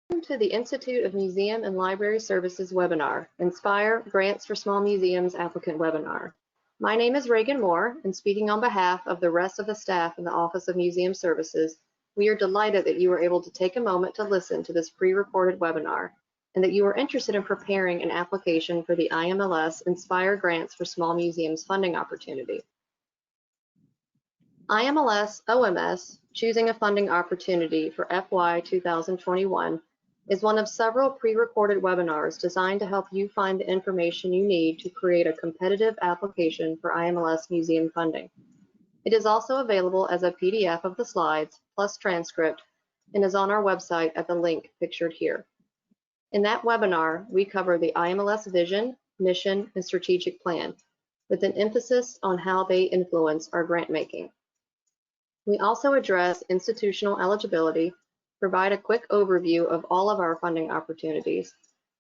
Welcome to the Institute of Museum and Library Services webinar, Inspire Grants for Small Museums Applicant Webinar. My name is Reagan Moore, and speaking on behalf of the rest of the staff in the Office of Museum Services, we are delighted that you were able to take a moment to listen to this pre-recorded webinar and that you are interested in preparing an application for the IMLS Inspire Grants for Small Museums funding opportunity. IMLS OMS Choosing a Funding Opportunity for FY 2021 is one of several pre-recorded webinars designed to help you find the information you need to create a competitive application for IMLS museum funding. It is also available as a PDF of the slides plus transcript and is on our website at the link pictured here. In that webinar, we cover the IMLS vision, mission, and strategic plan, with an emphasis on how they influence our grant making. We also address institutional eligibility, provide a quick overview of all of our funding opportunities,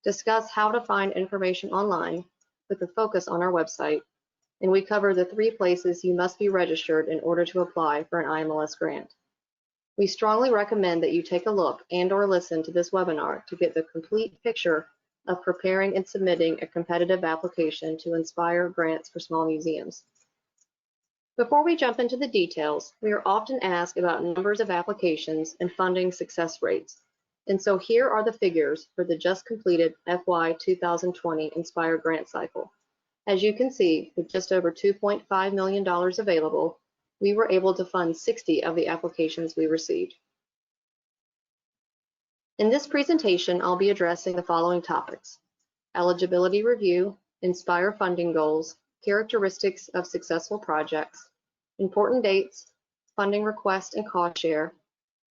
discuss how to find information online with a focus on our website, and we cover the 3 places you must be registered in order to apply for an IMLS grant. We strongly recommend that you take a look and/or listen to this webinar to get the complete picture of preparing and submitting a competitive application to Inspire Grants for Small Museums. Before we jump into the details, we are often asked about numbers of applications and funding success rates. And so here are the figures for the just completed FY 2020 Inspire grant cycle. As you can see, with just over $2.5 million available, we were able to fund 60 of the applications we received. In this presentation, I'll be addressing the following topics: eligibility review, Inspire funding goals, characteristics of successful projects, important dates, funding request and cost share,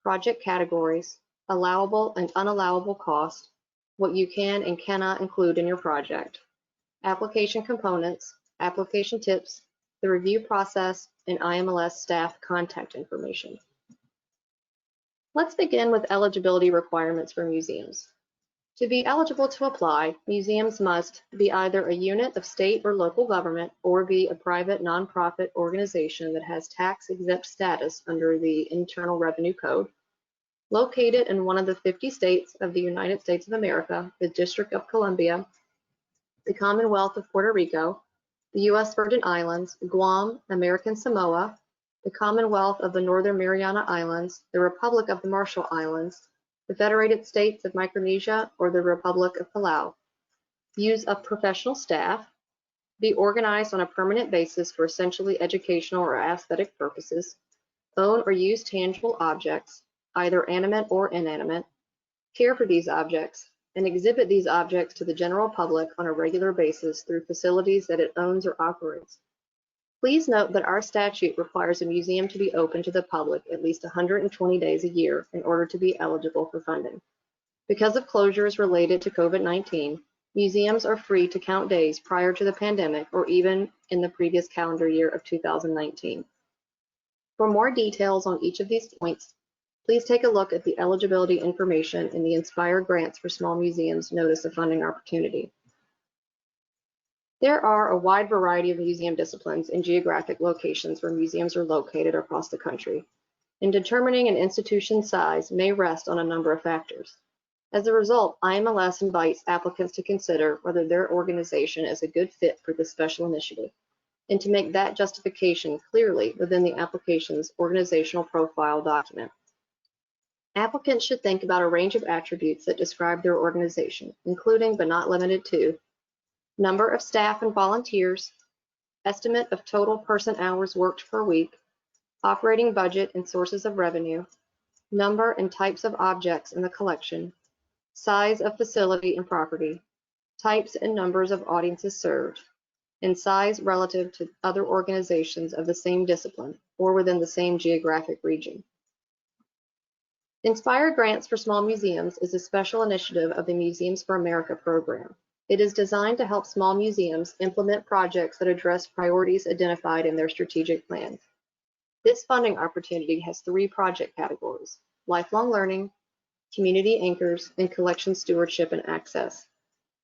project categories, allowable and unallowable cost, what you can and cannot include in your project, application components, application tips, the review process, and IMLS staff contact information. Let's begin with eligibility requirements for museums. To be eligible to apply, museums must be either a unit of state or local government or be a private nonprofit organization that has tax-exempt status under the Internal Revenue Code, located in one of the 50 states of the United States of America, the District of Columbia, the Commonwealth of Puerto Rico, the U.S. Virgin Islands, Guam, American Samoa, the Commonwealth of the Northern Mariana Islands, the Republic of the Marshall Islands, the Federated States of Micronesia, or the Republic of Palau. Use of professional staff. Be organized on a permanent basis for essentially educational or aesthetic purposes. Own or use tangible objects, either animate or inanimate. Care for these objects, and exhibit these objects to the general public on a regular basis through facilities that it owns or operates. Please note that our statute requires a museum to be open to the public at least 120 days a year in order to be eligible for funding. Because of closures related to COVID-19, museums are free to count days prior to the pandemic or even in the previous calendar year of 2019. For more details on each of these points, please take a look at the eligibility information in the Inspire Grants for Small Museums Notice of Funding Opportunity. There are a wide variety of museum disciplines and geographic locations where museums are located across the country, and determining an institution's size may rest on a number of factors. As a result, IMLS invites applicants to consider whether their organization is a good fit for this special initiative, and to make that justification clearly within the application's organizational profile document. Applicants should think about a range of attributes that describe their organization, including but not limited to number of staff and volunteers, estimate of total person hours worked per week, operating budget and sources of revenue, number and types of objects in the collection, size of facility and property, types and numbers of audiences served, and size relative to other organizations of the same discipline or within the same geographic region. Inspire Grants for Small Museums is a special initiative of the Museums for America program. It is designed to help small museums implement projects that address priorities identified in their strategic plans. This funding opportunity has 3 project categories: lifelong learning, community anchors, and collection stewardship and access.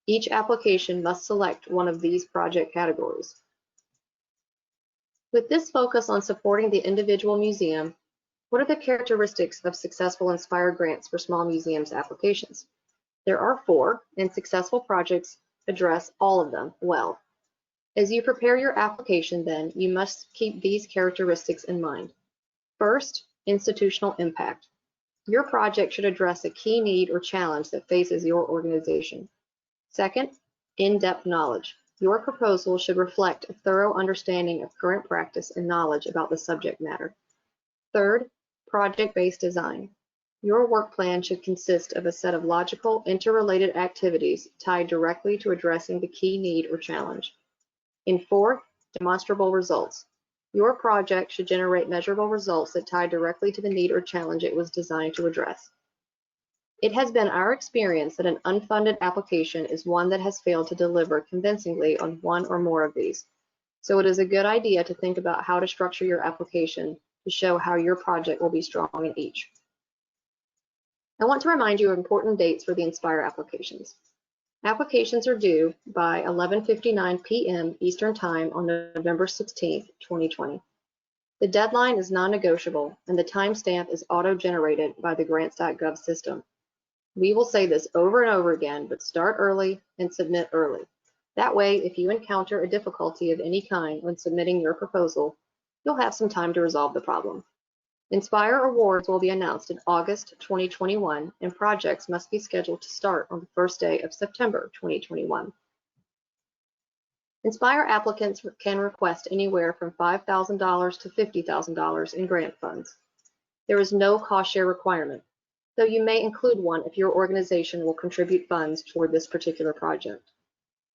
Each application must select one of these project categories. With this focus on supporting the individual museum, What are the characteristics of successful Inspire grants for small museums applications? There are 4, and successful projects address all of them well. As you prepare your application, then, you must keep these characteristics in mind. First, institutional impact. Your project should address a key need or challenge that faces your organization. Second, in-depth knowledge. Your proposal should reflect a thorough understanding of current practice and knowledge about the subject matter. Third, project-based design. Your work plan should consist of a set of logical, interrelated activities tied directly to addressing the key need or challenge. And fourth, demonstrable results. Your project should generate measurable results that tie directly to the need or challenge it was designed to address. It has been our experience that an unfunded application is one that has failed to deliver convincingly on one or more of these. So it is a good idea to think about how to structure your application to show how your project will be strong in each. I want to remind you of important dates for the Inspire applications. Applications are due by 11:59 p.m. Eastern Time on November 16, 2020. The deadline is non-negotiable, and the timestamp is auto-generated by the grants.gov system. We will say this over and over again, but start early and submit early. That way, if you encounter a difficulty of any kind when submitting your proposal, you'll have some time to resolve the problem. Inspire awards will be announced in August 2021, and projects must be scheduled to start on the first day of September 2021. Inspire applicants can request anywhere from $5,000 to $50,000 in grant funds. There is no cost share requirement, though you may include one if your organization will contribute funds toward this particular project.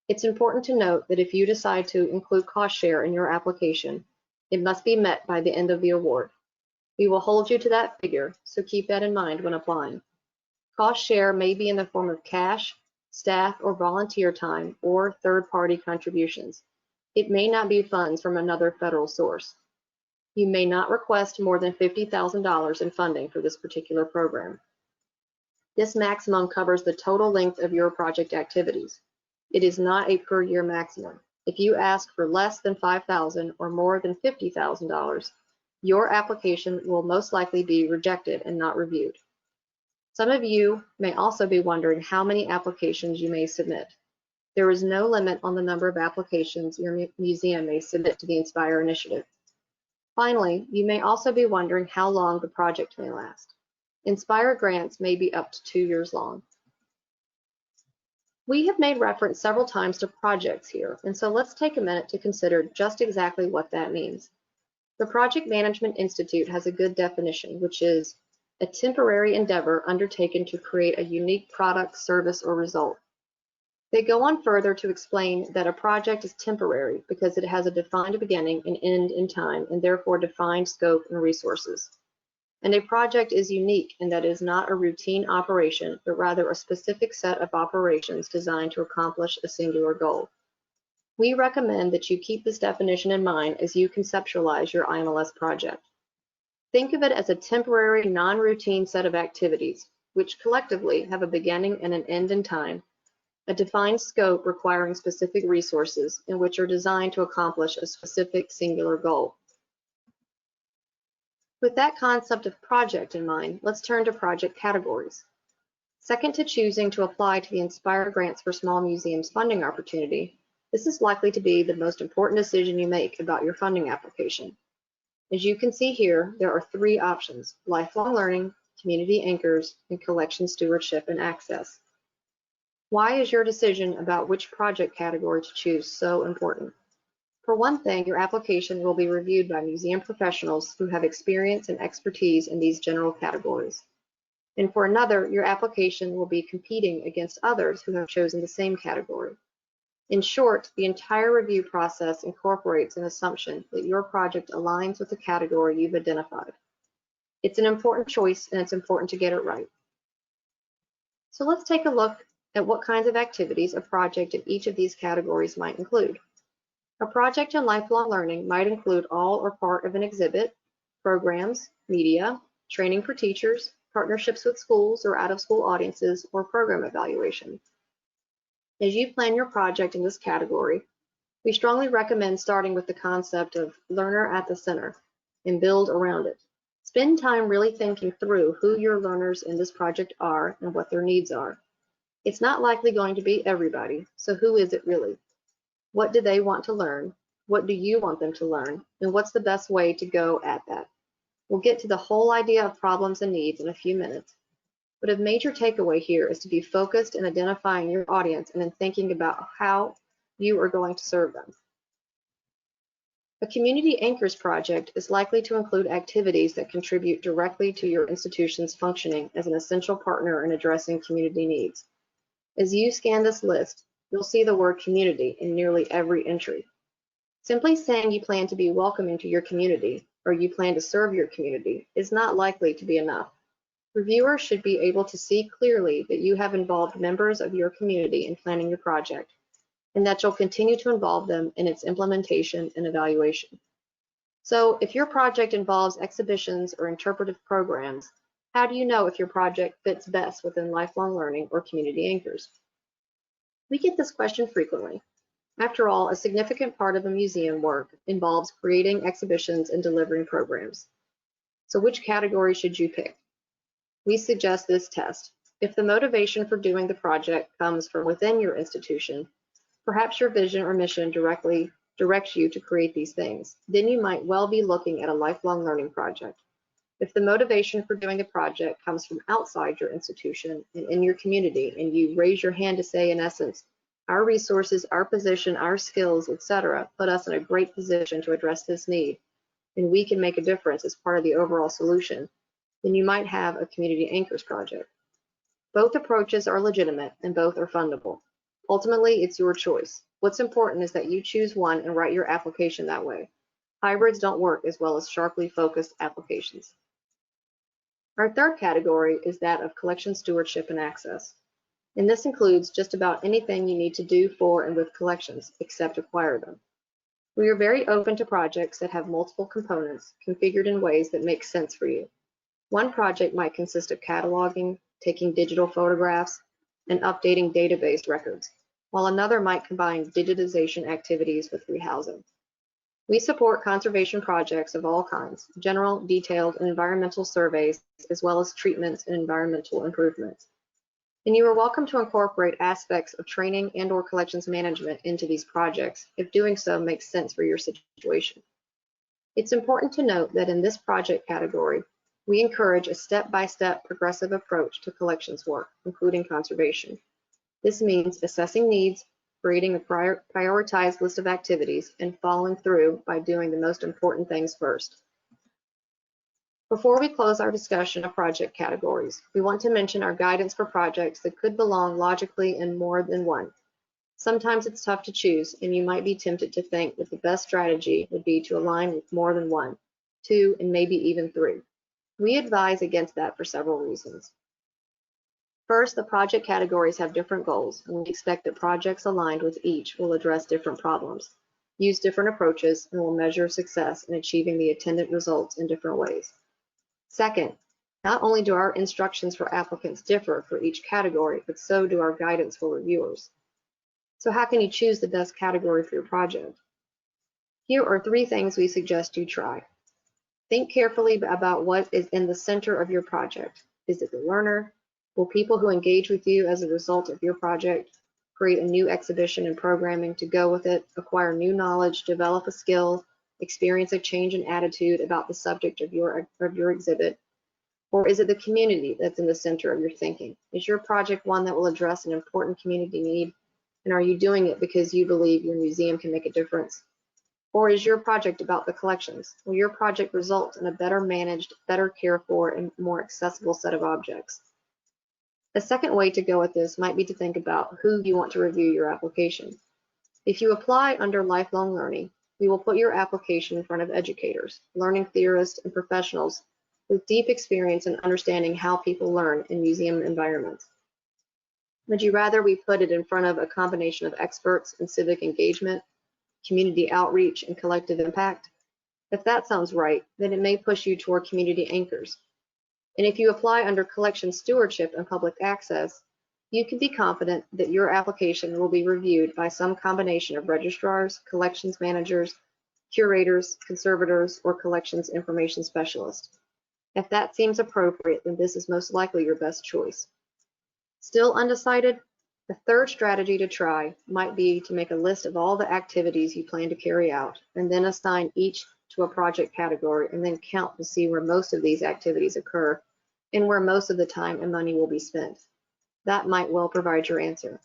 It's important to note that if you decide to include cost share in your application, it must be met by the end of the award. We will hold you to that figure, so keep that in mind when applying. Cost share may be in the form of cash, staff or volunteer time, or third-party contributions. It may not be funds from another federal source. You may not request more than $50,000 in funding for this particular program. This maximum covers the total length of your project activities. It is not a per-year maximum. If you ask for less than $5,000 or more than $50,000, your application will most likely be rejected and not reviewed. Some of you may also be wondering how many applications you may submit. There is no limit on the number of applications your museum may submit to the Inspire initiative. Finally, you may also be wondering how long the project may last. Inspire grants may be up to 2 years long. We have made reference several times to projects here, and so let's take a minute to consider just exactly what that means. The Project Management Institute has a good definition, which is a temporary endeavor undertaken to create a unique product, service, or result. They go on further to explain that a project is temporary because it has a defined beginning and end in time, and therefore defined scope and resources. And a project is unique in that it is not a routine operation, but rather a specific set of operations designed to accomplish a singular goal. We recommend that you keep this definition in mind as you conceptualize your IMLS project. Think of it as a temporary, non-routine set of activities, which collectively have a beginning and an end in time, a defined scope requiring specific resources, and which are designed to accomplish a specific singular goal. With that concept of project in mind, let's turn to project categories. Second to choosing to apply to the Inspire Grants for Small Museums funding opportunity, this is likely to be the most important decision you make about your funding application. As you can see here, there are 3 options: lifelong learning, community anchors, and collection stewardship and access. Why is your decision about which project category to choose so important? For one thing, your application will be reviewed by museum professionals who have experience and expertise in these general categories. And for another, your application will be competing against others who have chosen the same category. In short, the entire review process incorporates an assumption that your project aligns with the category you've identified. It's an important choice, and it's important to get it right. So let's take a look at what kinds of activities a project in each of these categories might include. A project in lifelong learning might include all or part of an exhibit, programs, media, training for teachers, partnerships with schools or out-of-school audiences, or program evaluation. As you plan your project in this category, we strongly recommend starting with the concept of learner at the center and build around it. Spend time really thinking through who your learners in this project are and what their needs are. It's not likely going to be everybody, so who is it really? What do they want to learn? What do you want them to learn? And what's the best way to go at that? We'll get to the whole idea of problems and needs in a few minutes, but a major takeaway here is to be focused in identifying your audience and in thinking about how you are going to serve them. A Community Anchors project is likely to include activities that contribute directly to your institution's functioning as an essential partner in addressing community needs. As you scan this list, you'll see the word community in nearly every entry. Simply saying you plan to be welcoming to your community or you plan to serve your community is not likely to be enough. Reviewers should be able to see clearly that you have involved members of your community in planning your project, and that you'll continue to involve them in its implementation and evaluation. So if your project involves exhibitions or interpretive programs, how do you know if your project fits best within lifelong learning or community anchors? We get this question frequently. After all, a significant part of a museum work involves creating exhibitions and delivering programs. So which category should you pick? We suggest this test. If the motivation for doing the project comes from within your institution, perhaps your vision or mission directly directs you to create these things, then you might well be looking at a lifelong learning project. If the motivation for doing a project comes from outside your institution and in your community, and you raise your hand to say, in essence, our resources, our position, our skills, etc., put us in a great position to address this need, and we can make a difference as part of the overall solution, then you might have a Community Anchors project. Both approaches are legitimate and both are fundable. Ultimately, it's your choice. What's important is that you choose one and write your application that way. Hybrids don't work as well as sharply focused applications. Our third category is that of collection stewardship and access. And this includes just about anything you need to do for and with collections, except acquire them. We are very open to projects that have multiple components configured in ways that make sense for you. One project might consist of cataloging, taking digital photographs, and updating database records, while another might combine digitization activities with rehousing. We support conservation projects of all kinds, general, detailed, and environmental surveys, as well as treatments and environmental improvements. And you are welcome to incorporate aspects of training and/or collections management into these projects if doing so makes sense for your situation. It's important to note that in this project category, we encourage a step-by-step progressive approach to collections work, including conservation. This means assessing needs, creating a prioritized list of activities, and following through by doing the most important things first. Before we close our discussion of project categories, we want to mention our guidance for projects that could belong logically in more than one. Sometimes it's tough to choose, and you might be tempted to think that the best strategy would be to align with more than one, two, and maybe even three. We advise against that for several reasons. First, the project categories have different goals, and we expect that projects aligned with each will address different problems, use different approaches, and will measure success in achieving the attendant results in different ways. Second, not only do our instructions for applicants differ for each category, but so do our guidance for reviewers. So how can you choose the best category for your project? Here are 3 things we suggest you try. Think carefully about what is in the center of your project. Is it the learner? Will people who engage with you as a result of your project create a new exhibition and programming to go with it, acquire new knowledge, develop a skill, experience a change in attitude about the subject of your exhibit? Or is it the community that's in the center of your thinking? Is your project one that will address an important community need? And are you doing it because you believe your museum can make a difference? Or is your project about the collections? Will your project result in a better managed, better cared for, and more accessible set of objects? A second way to go with this might be to think about who you want to review your application. If you apply under lifelong learning, we will put your application in front of educators, learning theorists, and professionals with deep experience in understanding how people learn in museum environments. Would you rather we put it in front of a combination of experts in civic engagement, community outreach, and collective impact? If that sounds right, then it may push you toward community anchors. And if you apply under collection stewardship and public access, you can be confident that your application will be reviewed by some combination of registrars, collections managers, curators, conservators, or collections information specialists. If that seems appropriate, then this is most likely your best choice. Still undecided? The third strategy to try might be to make a list of all the activities you plan to carry out, and then assign each to a project category, and then count to see where most of these activities occur and where most of the time and money will be spent. That might well provide your answer.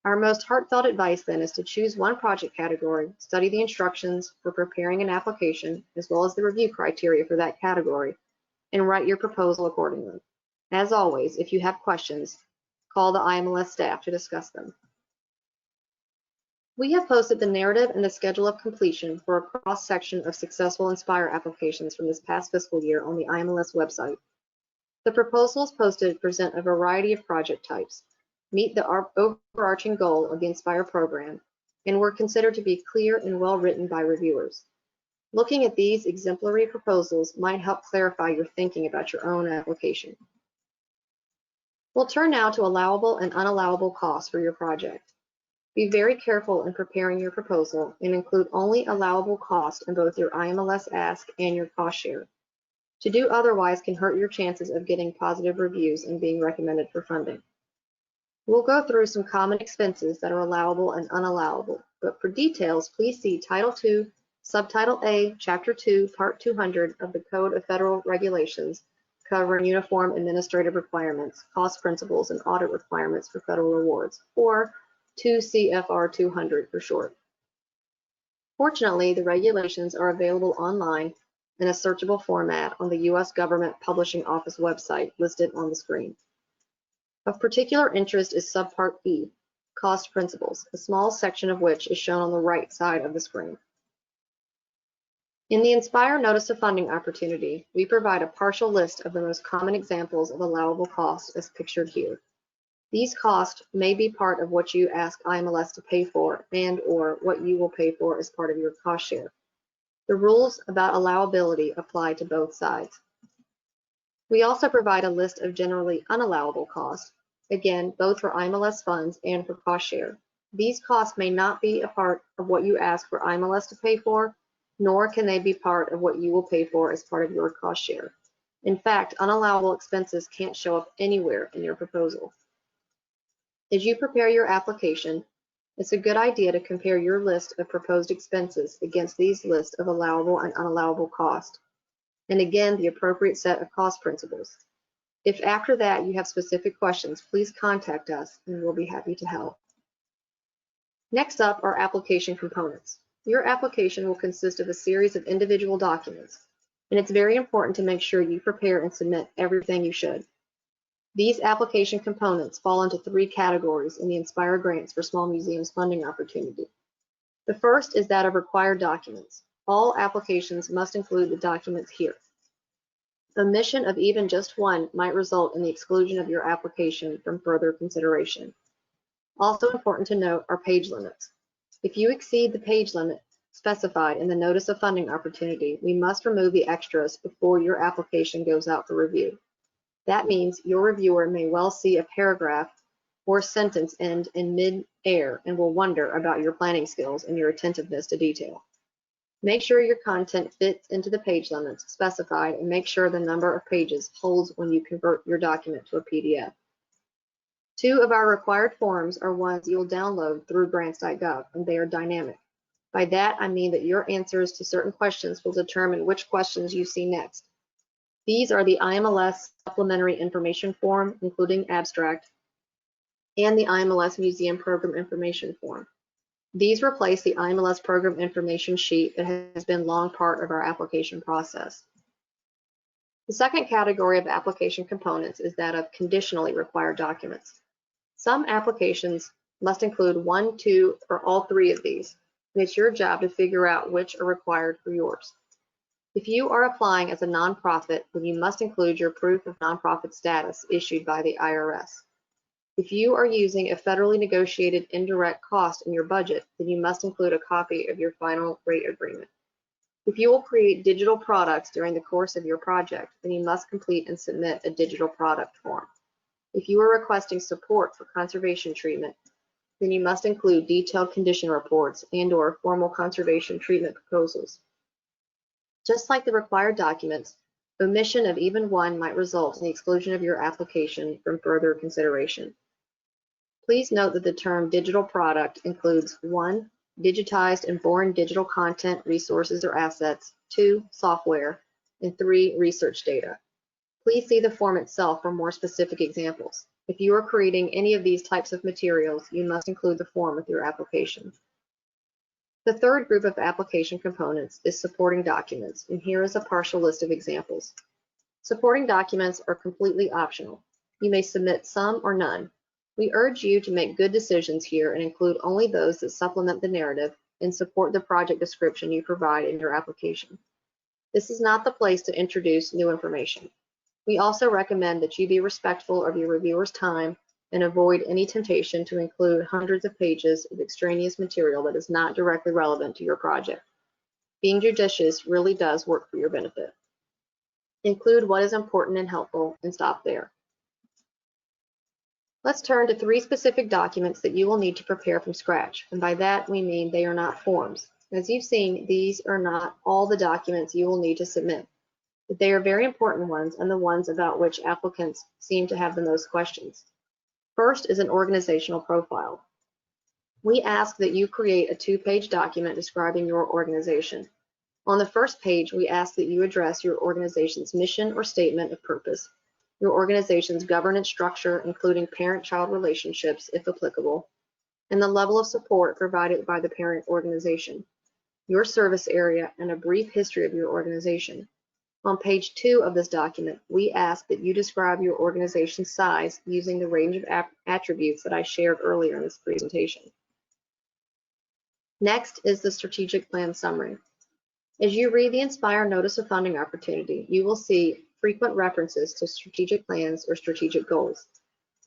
Our most heartfelt advice then is to choose one project category, study the instructions for preparing an application, as well as the review criteria for that category, and write your proposal accordingly. As always, if you have questions, call the IMLS staff to discuss them. We have posted the narrative and the schedule of completion for a cross-section of successful Inspire applications from this past fiscal year on the IMLS website. The proposals posted present a variety of project types, meet the overarching goal of the Inspire program, and were considered to be clear and well written by reviewers. Looking at these exemplary proposals might help clarify your thinking about your own application. We'll turn now to allowable and unallowable costs for your project. Be very careful in preparing your proposal and include only allowable cost in both your IMLS ask and your cost share. To do otherwise can hurt your chances of getting positive reviews and being recommended for funding. We'll go through some common expenses that are allowable and unallowable, but for details, please see Title II, Subtitle A, Chapter 2, Part 200 of the Code of Federal Regulations covering uniform administrative requirements, cost principles, and audit requirements for federal awards, or 2 CFR 200 for short. Fortunately, the regulations are available online in a searchable format on the U.S. Government Publishing Office website listed on the screen. Of particular interest is Subpart E, Cost Principles, a small section of which is shown on the right side of the screen. In the Inspire Notice of Funding Opportunity, we provide a partial list of the most common examples of allowable costs as pictured here. These costs may be part of what you ask IMLS to pay for and/or what you will pay for as part of your cost share. The rules about allowability apply to both sides. We also provide a list of generally unallowable costs, again, both for IMLS funds and for cost share. These costs may not be a part of what you ask for IMLS to pay for, nor can they be part of what you will pay for as part of your cost share. In fact, unallowable expenses can't show up anywhere in your proposal. As you prepare your application, it's a good idea to compare your list of proposed expenses against these lists of allowable and unallowable costs, and again, the appropriate set of cost principles. If after that you have specific questions, please contact us and we'll be happy to help. Next up are application components. Your application will consist of a series of individual documents, and it's very important to make sure you prepare and submit everything you should. These application components fall into 3 categories in the Inspire Grants for Small Museums funding opportunity. The first is that of required documents. All applications must include the documents here. Omission of even just one might result in the exclusion of your application from further consideration. Also important to note are page limits. If you exceed the page limit specified in the Notice of Funding Opportunity, we must remove the extras before your application goes out for review. That means your reviewer may well see a paragraph or sentence end in mid-air and will wonder about your planning skills and your attentiveness to detail. Make sure your content fits into the page limits specified and make sure the number of pages holds when you convert your document to a PDF. 2 of our required forms are ones you'll download through grants.gov, and they are dynamic. By that, I mean that your answers to certain questions will determine which questions you see next. These are the IMLS Supplementary Information Form, including abstract, and the IMLS Museum Program Information Form. These replace the IMLS Program Information Sheet that has been long part of our application process. The second category of application components is that of conditionally required documents. Some applications must include 1, 2, or all 3 of these, and it's your job to figure out which are required for yours. If you are applying as a nonprofit, then you must include your proof of nonprofit status issued by the IRS. If you are using a federally negotiated indirect cost in your budget, then you must include a copy of your final rate agreement. If you will create digital products during the course of your project, then you must complete and submit a digital product form. If you are requesting support for conservation treatment, then you must include detailed condition reports and/or formal conservation treatment proposals. Just like the required documents, Omission of even one might result in the exclusion of your application from further consideration. Please note that the term digital product includes 1, digitized and foreign digital content, resources, or assets, 2, software, and 3, research data. Please see the form itself for more specific examples. If you are creating any of these types of materials, you must include the form with your application. The third group of application components is supporting documents, and here is a partial list of examples. Supporting documents are completely optional. You may submit some or none. We urge you to make good decisions here and include only those that supplement the narrative and support the project description you provide in your application. This is not the place to introduce new information. We also recommend that you be respectful of your reviewer's time and avoid any temptation to include hundreds of pages of extraneous material that is not directly relevant to your project. Being judicious really does work for your benefit. Include what is important and helpful and stop there. Let's turn to 3 specific documents that you will need to prepare from scratch, and by that we mean they are not forms. As you've seen, these are not all the documents you will need to submit, but they are very important ones and the ones about which applicants seem to have the most questions. First is an organizational profile. We ask that you create a 2-page document describing your organization. On the first page, we ask that you address your organization's mission or statement of purpose, your organization's governance structure, including parent-child relationships, if applicable, and the level of support provided by the parent organization, your service area, and a brief history of your organization. On page 2 of this document, we ask that you describe your organization's size using the range of attributes that I shared earlier in this presentation. Next is the strategic plan summary. As you read the Inspire Notice of Funding Opportunity, you will see frequent references to strategic plans or strategic goals.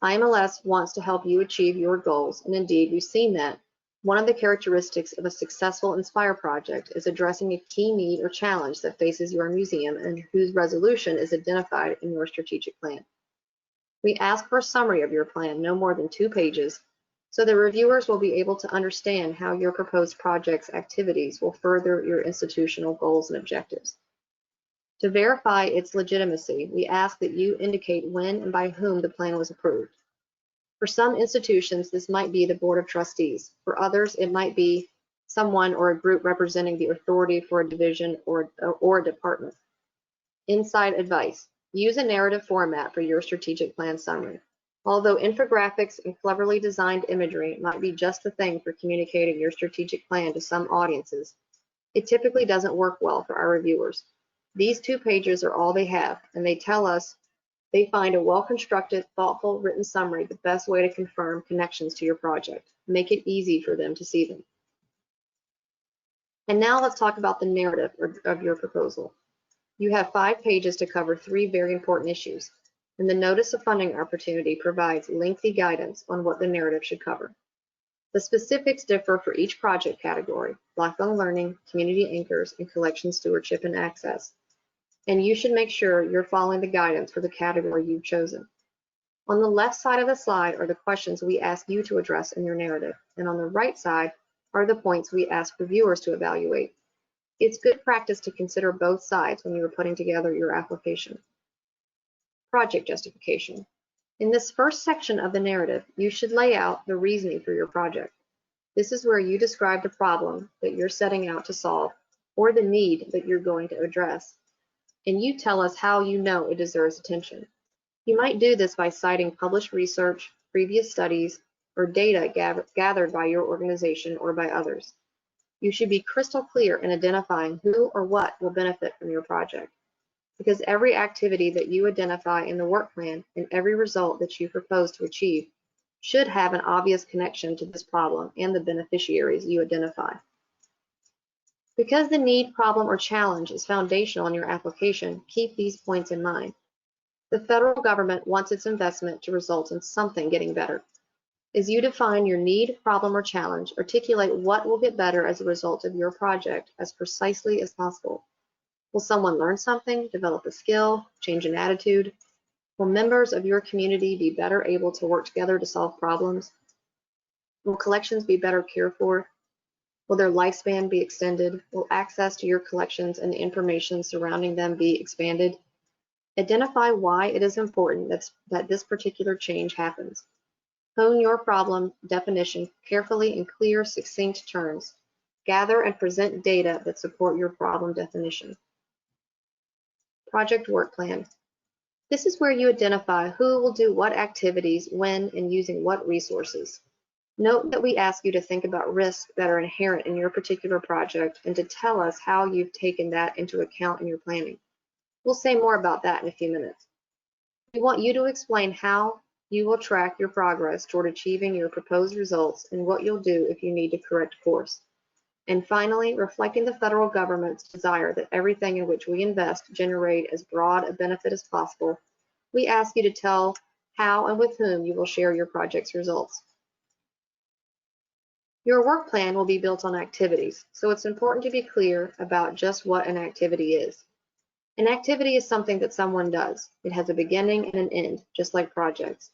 IMLS wants to help you achieve your goals, and indeed we've seen that. One of the characteristics of a successful Inspire project is addressing a key need or challenge that faces your museum and whose resolution is identified in your strategic plan. We ask for a summary of your plan, no more than 2 pages, so the reviewers will be able to understand how your proposed project's activities will further your institutional goals and objectives. To verify its legitimacy, we ask that you indicate when and by whom the plan was approved. For some institutions, this might be the Board of Trustees. For others, it might be someone or a group representing the authority for a division or a department. Inside advice: use a narrative format for your strategic plan summary. Although infographics and cleverly designed imagery might be just the thing for communicating your strategic plan to some audiences, it typically doesn't work well for our reviewers. These 2 pages are all they have, and they tell us they find a well-constructed, thoughtful, written summary the best way to confirm connections to your project. Make it easy for them to see them. And now let's talk about the narrative of your proposal. You have 5 pages to cover 3 very important issues, and the Notice of Funding Opportunity provides lengthy guidance on what the narrative should cover. The specifics differ for each project category: lifelong learning, community anchors, and collection stewardship and access. And you should make sure you're following the guidance for the category you've chosen. On the left side of the slide are the questions we ask you to address in your narrative, and on the right side are the points we ask reviewers to evaluate. It's good practice to consider both sides when you are putting together your application. Project justification. In this first section of the narrative, you should lay out the reasoning for your project. This is where you describe the problem that you're setting out to solve, or the need that you're going to address, and you tell us how you know it deserves attention. You might do this by citing published research, previous studies, or data gathered by your organization or by others. You should be crystal clear in identifying who or what will benefit from your project, because every activity that you identify in the work plan and every result that you propose to achieve should have an obvious connection to this problem and the beneficiaries you identify. Because the need, problem, or challenge is foundational in your application, keep these points in mind. The federal government wants its investment to result in something getting better. As you define your need, problem, or challenge, articulate what will get better as a result of your project as precisely as possible. Will someone learn something, develop a skill, change an attitude? Will members of your community be better able to work together to solve problems? Will collections be better cared for? Will their lifespan be extended? Will access to your collections and the information surrounding them be expanded? Identify why it is important that this particular change happens. Hone your problem definition carefully in clear, succinct terms. Gather and present data that support your problem definition. Project work plan. This is where you identify who will do what activities, when, and using what resources. Note that we ask you to think about risks that are inherent in your particular project and to tell us how you've taken that into account in your planning. We'll say more about that in a few minutes. We want you to explain how you will track your progress toward achieving your proposed results and what you'll do if you need to correct course. And finally, reflecting the federal government's desire that everything in which we invest generate as broad a benefit as possible, we ask you to tell how and with whom you will share your project's results. Your work plan will be built on activities, so it's important to be clear about just what an activity is. An activity is something that someone does. It has a beginning and an end, just like projects.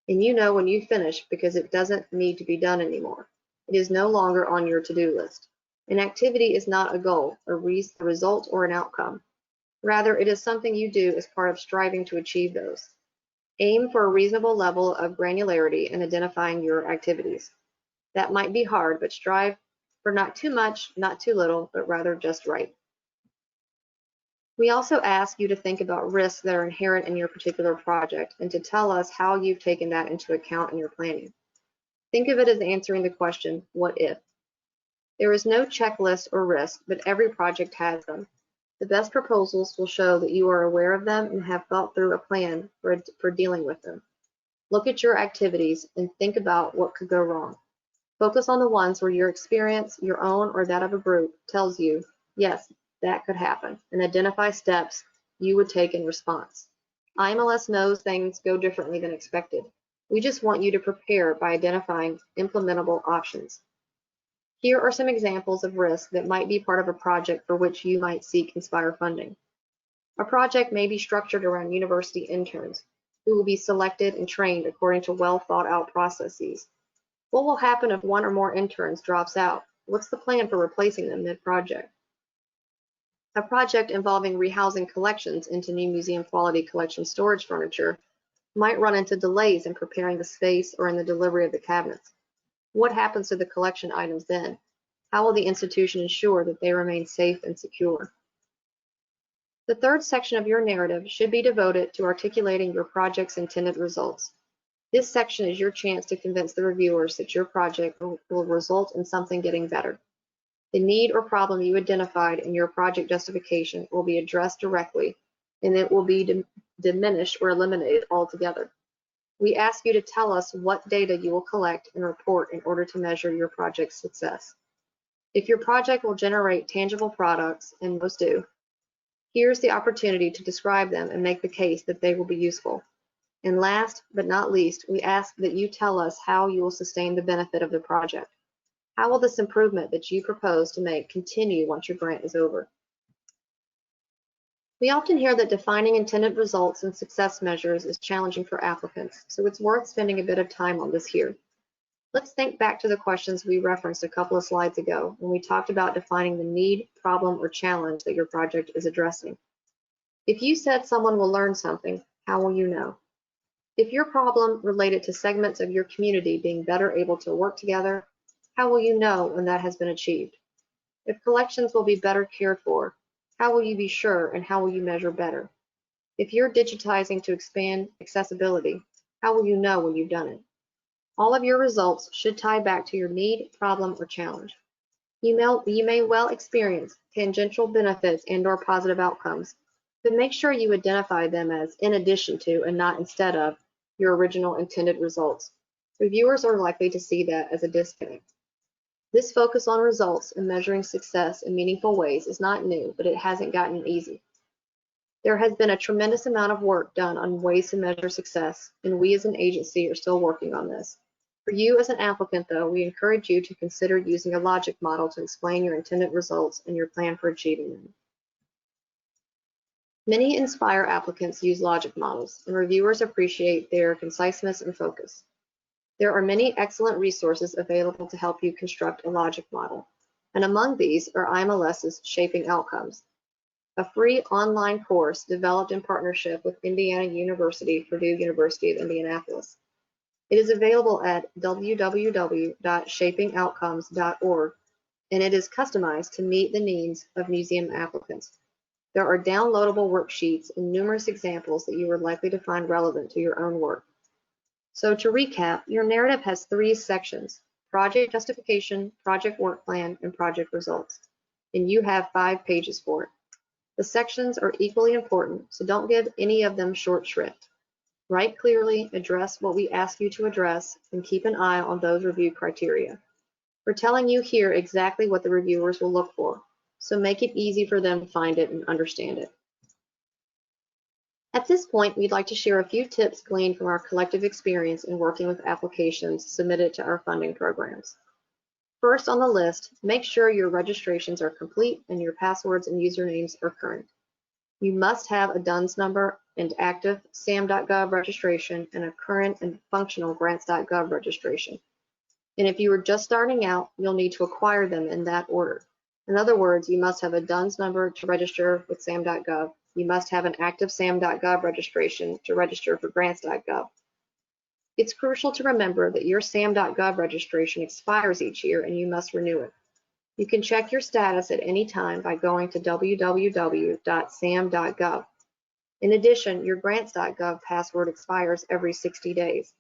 And you know when you finish because it doesn't need to be done anymore. It is no longer on your to-do list. An activity is not a goal, a result, or an outcome. Rather, it is something you do as part of striving to achieve those. Aim for a reasonable level of granularity in identifying your activities. That might be hard, but strive for not too much, not too little, but rather just right. We also ask you to think about risks that are inherent in your particular project and to tell us how you've taken that into account in your planning. Think of it as answering the question, what if? There is no checklist or risk, but every project has them. The best proposals will show that you are aware of them and have thought through a plan for dealing with them. Look at your activities and think about what could go wrong. Focus on the ones where your experience, your own or that of a group, tells you, yes, that could happen, and identify steps you would take in response. IMLS knows things go differently than expected. We just want you to prepare by identifying implementable options. Here are some examples of risks that might be part of a project for which you might seek Inspire funding. A project may be structured around university interns who will be selected and trained according to well thought out processes. What will happen if one or more interns drops out? What's the plan for replacing them mid-project? A project involving rehousing collections into new museum quality collection storage furniture might run into delays in preparing the space or in the delivery of the cabinets. What happens to the collection items then? How will the institution ensure that they remain safe and secure? The third section of your narrative should be devoted to articulating your project's intended results. This section is your chance to convince the reviewers that your project will result in something getting better. The need or problem you identified in your project justification will be addressed directly, and it will be diminished or eliminated altogether. We ask you to tell us what data you will collect and report in order to measure your project's success. If your project will generate tangible products, and most do, here's the opportunity to describe them and make the case that they will be useful. And last but not least, we ask that you tell us how you will sustain the benefit of the project. How will this improvement that you propose to make continue once your grant is over? We often hear that defining intended results and success measures is challenging for applicants, so it's worth spending a bit of time on this here. Let's think back to the questions we referenced a couple of slides ago when we talked about defining the need, problem, or challenge that your project is addressing. If you said someone will learn something, how will you know? If your problem related to segments of your community being better able to work together, how will you know when that has been achieved? If collections will be better cared for, how will you be sure and how will you measure better? If you're digitizing to expand accessibility, how will you know when you've done it? All of your results should tie back to your need, problem, or challenge. You may well experience tangential benefits and/or positive outcomes, but make sure you identify them as in addition to and not instead of your original intended results. Reviewers are likely to see that as a disconnect. This focus on results and measuring success in meaningful ways is not new, but it hasn't gotten easy. There has been a tremendous amount of work done on ways to measure success, and we as an agency are still working on this. For you as an applicant, though, we encourage you to consider using a logic model to explain your intended results and your plan for achieving them. Many Inspire applicants use logic models, and reviewers appreciate their conciseness and focus. There are many excellent resources available to help you construct a logic model, and among these are IMLS's Shaping Outcomes. a free online course developed in partnership with Indiana University, Purdue University of Indianapolis. It is available at www.shapingoutcomes.org, and it is customized to meet the needs of museum applicants. There are downloadable worksheets and numerous examples that you are likely to find relevant to your own work. So to recap, your narrative has 3 sections: project justification, project work plan, and project results. And you have 5 pages for it. The sections are equally important, so don't give any of them short shrift. Write clearly, address what we ask you to address, and keep an eye on those review criteria. We're telling you here exactly what the reviewers will look for, so make it easy for them to find it and understand it. At this point, we'd like to share a few tips gleaned from our collective experience in working with applications submitted to our funding programs. First on the list, make sure your registrations are complete and your passwords and usernames are current. You must have a DUNS number and active SAM.gov registration and a current and functional grants.gov registration. And if you are just starting out, you'll need to acquire them in that order. In other words, you must have a DUNS number to register with SAM.gov. You must have an active SAM.gov registration to register for grants.gov. It's crucial to remember that your SAM.gov registration expires each year and you must renew it. You can check your status at any time by going to www.sam.gov. In addition, your grants.gov password expires every 60 days,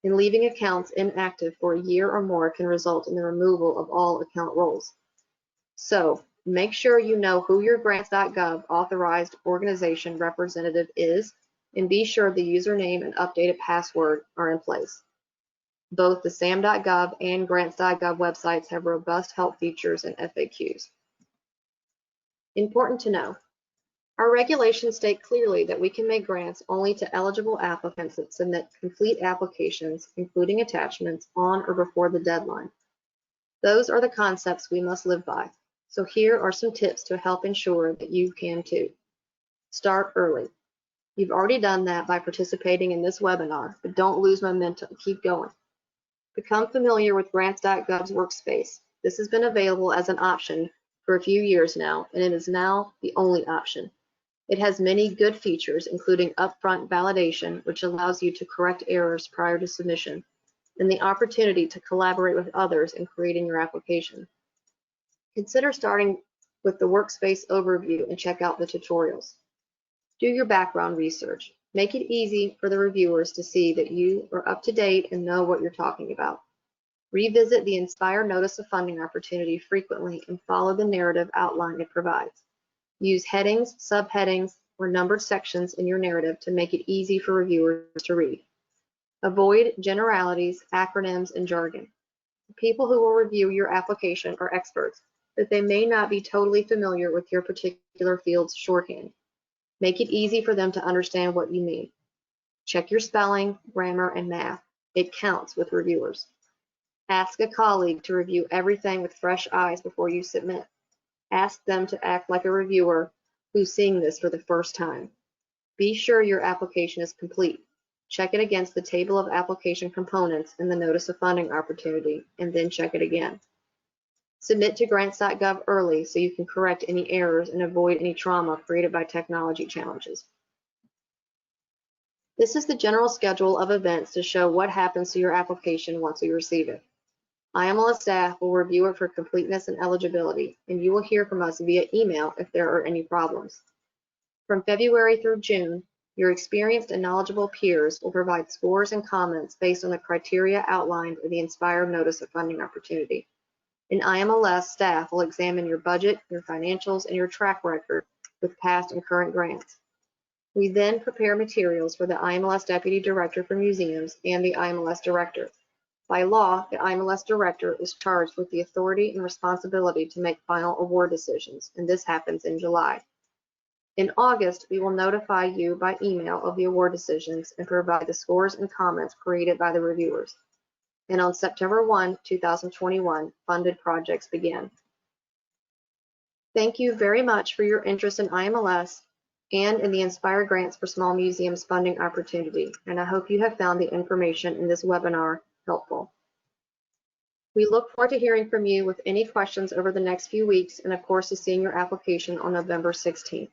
and leaving accounts inactive for a year or more can result in the removal of all account roles. So, make sure you know who your grants.gov authorized organization representative is, and be sure the username and updated password are in place. Both the SAM.gov and grants.gov websites have robust help features and FAQs. Important to know, our regulations state clearly that we can make grants only to eligible applicants that submit complete applications, including attachments, on or before the deadline. Those are the concepts we must live by. So here are some tips to help ensure that you can too. Start early. You've already done that by participating in this webinar, but don't lose momentum. Keep going. Become familiar with grants.gov's workspace. This has been available as an option for a few years now, and it is now the only option. It has many good features, including upfront validation, which allows you to correct errors prior to submission, and the opportunity to collaborate with others in creating your application. Consider starting with the workspace overview and check out the tutorials. Do your background research. Make it easy for the reviewers to see that you are up to date and know what you're talking about. Revisit the Inspire Notice of Funding opportunity frequently and follow the narrative outline it provides. Use headings, subheadings, or numbered sections in your narrative to make it easy for reviewers to read. Avoid generalities, acronyms, and jargon. The people who will review your application are experts, but they may not be totally familiar with your particular field's shorthand. Make it easy for them to understand what you mean. Check your spelling, grammar, and math. It counts with reviewers. Ask a colleague to review everything with fresh eyes before you submit. Ask them to act like a reviewer who's seeing this for the first time. Be sure your application is complete. Check it against the table of application components in the Notice of Funding opportunity, and then check it again. Submit to grants.gov early so you can correct any errors and avoid any trauma created by technology challenges. This is the general schedule of events to show what happens to your application once we receive it. IMLS staff will review it for completeness and eligibility, and you will hear from us via email if there are any problems. From February through June, your experienced and knowledgeable peers will provide scores and comments based on the criteria outlined in the Inspire Notice of Funding opportunity. And IMLS staff will examine your budget, your financials, and your track record with past and current grants. We then prepare materials for the IMLS Deputy Director for Museums and the IMLS Director. By law, the IMLS Director is charged with the authority and responsibility to make final award decisions, and this happens in July. In August, we will notify you by email of the award decisions and provide the scores and comments created by the reviewers. And on September 1, 2021, funded projects begin. Thank you very much for your interest in IMLS and in the Inspire Grants for Small Museums funding opportunity, and I hope you have found the information in this webinar helpful. We look forward to hearing from you with any questions over the next few weeks, and of course to seeing your application on November 16th.